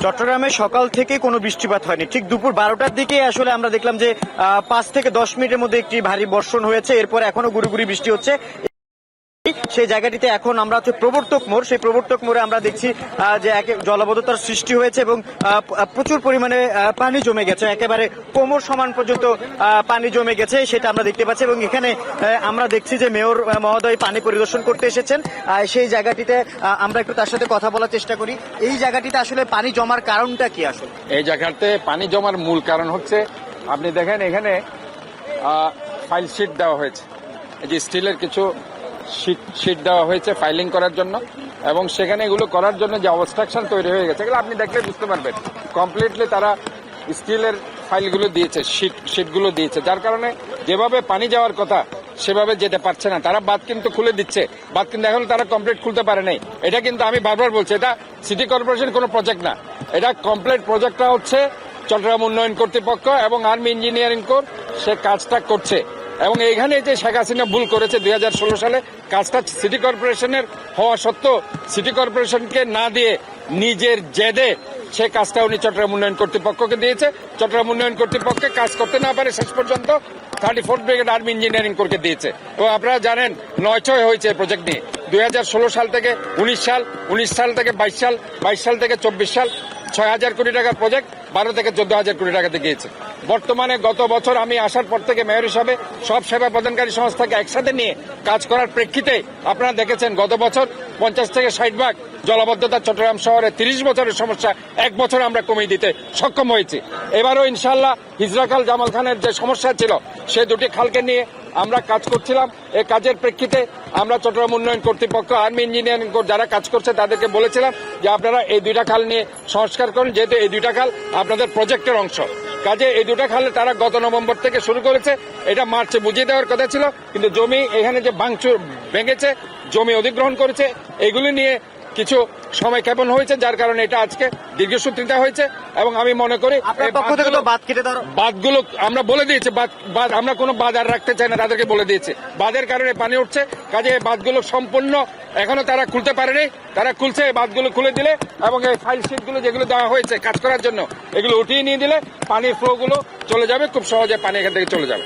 চট্টগ্রামে সকাল থেকে কোনো বৃষ্টিপাত হয়নি, ঠিক দুপুর 12টার দিকে আসলে আমরা দেখলাম যে 5 থেকে 10 মিনিটের মধ্যে একটি ভারী বর্ষণ হয়েছে। এরপর এখনো গুড়ি বৃষ্টি হচ্ছে। সেই জায়গাটিতে এখন আমরা হচ্ছে প্রবর্তক মোড়, সেই প্রবর্তক মোড়ে আমরা দেখছি যে জলাবদ্ধতার সৃষ্টি হয়েছে এবং প্রচুর পরিমাণে পানি জমে গেছে, একেবারে কোমর সমান পর্যন্ত পানি জমে গেছে, সেটা আমরা দেখতে পাচ্ছি। এবং এখানে আমরা দেখছি যে মেয়র মহোদয় পানি পরিদর্শন করতে এসেছেন। সেই জায়গাটিতে আমরা একটু তার সাথে কথা বলার চেষ্টা করি। এই জায়গাটিতে আসলে পানি জমার কারণটা কি? আসলে এই জায়গাতে পানি জমার মূল কারণ হচ্ছে, আপনি দেখেন এখানে ফাইল শিট দেওয়া হয়েছে, এই যে স্টিলের কিছু শিট দেওয়া হয়েছে ফাইলিং করার জন্য, এবং সেখানে এগুলো করার জন্য যে অবস্ট্রাকশন তৈরি হয়ে গেছে এগুলো আপনি দেখলে বুঝতে পারবেন। কমপ্লিটলি তারা স্টিলের ফাইলগুলো দিয়েছে, শিটগুলো দিয়েছে, যার কারণে যেভাবে পানি যাওয়ার কথা সেভাবে যেতে পারছে না। তারা বাঁধ কিন্তু খুলে দিচ্ছে, বাঁধ কিন্তু এখন তারা কমপ্লিট খুলতে পারে নাই। এটা কিন্তু আমি বারবার বলছি, এটা সিটি কর্পোরেশন কোনো প্রজেক্ট না, এটা কমপ্লিট প্রজেক্টটা হচ্ছে চট্টগ্রাম উন্নয়ন কর্তৃপক্ষ এবং আর্মি ইঞ্জিনিয়ারিং কোর সে কাজটা করছে। এবং এইখানে যে শেখ হাসিনা ভুল করেছে 2016 সালে, কাজটা সিটি কর্পোরেশনের হওয়া সত্ত্বেও সিটি কর্পোরেশনকে না দিয়ে নিজের জেদে সে কাজটা উনি চট্টগ্রাম উন্নয়ন কর্তৃপক্ষকে দিয়েছে। চট্টগ্রাম উন্নয়ন কর্তৃপক্ষে কাজ করতে না পারে শেষ পর্যন্ত 34th ব্রিগেড আর্মি ইঞ্জিনিয়ারিং কোরকে দিয়েছে। এবং আপনারা জানেন 9-6 হয়েছে এই প্রজেক্ট নিয়ে, 2016 সাল থেকে 19 সাল, 19 সাল থেকে 22 সাল, 22 সাল থেকে 24 সাল, 6,000 কোটি টাকার প্রজেক্ট 12 থেকে 14,000 কোটি টাকাতে গিয়েছে। বর্তমানে গত বছর আমি আসার পর থেকে মেয়র হিসাবে সব সেবা প্রদানকারী সংস্থাকে একসাথে নিয়ে কাজ করার প্রেক্ষিতে আপনারা দেখেছেন গত বছর 50 থেকে 60 ভাগ জলাবদ্ধতা চট্টগ্রাম শহরে 30 বছরের সমস্যা 1 বছর আমরা কমিয়ে দিতে সক্ষম হয়েছি। এবারও ইনশাল্লাহ হিজরা খাল, জামাল খানের যে সমস্যা ছিল সে দুটি খালকে নিয়ে আমরা কাজ করছিলাম। এই কাজের প্রেক্ষিতে আমরা চট্টগ্রাম উন্নয়ন কর্তৃপক্ষ, আর্মি ইঞ্জিনিয়ারিং কোর যারা কাজ করছে তাদেরকে বলেছিলাম যে আপনারা এই দুইটা খাল নিয়ে সংস্কার করুন, যেহেতু এই দুইটা খাল আপনাদের প্রজেক্টের অংশ। কাজে এই দুটা খালে তারা গত নভেম্বর থেকে শুরু করেছে, এটা মার্চে বুঝিয়ে দেওয়ার কথা ছিল, কিন্তু জমি এখানে যে ভাঙচুর ভেঙেছে, জমি অধিগ্রহণ করেছে, এগুলি নিয়ে কিছু সময় ক্ষেপণ হয়েছে, যার কারণে এটা আজকে দীর্ঘসূত্রিতা হয়েছে। এবং আমি মনে করি বাঁধগুলো আমরা বলে দিয়েছি, বাঁধ আমরা কোনো বাঁধ আর রাখতে চাই না, তাদেরকে বলে দিয়েছে বাঁধের কারণে পানি উঠছে। কাজে এই বাঁধগুলো সম্পূর্ণ এখনো তারা খুলতে পারেনি, তারা খুলছে। এই বাঁধগুলো খুলে দিলে এবং এই ফাইল শিটগুলো যেগুলো দেওয়া হয়েছে কাজ করার জন্য এগুলো উঠিয়ে নিয়ে দিলে পানির ফ্লো গুলো চলে যাবে, খুব সহজে পানি এখান থেকে চলে যাবে।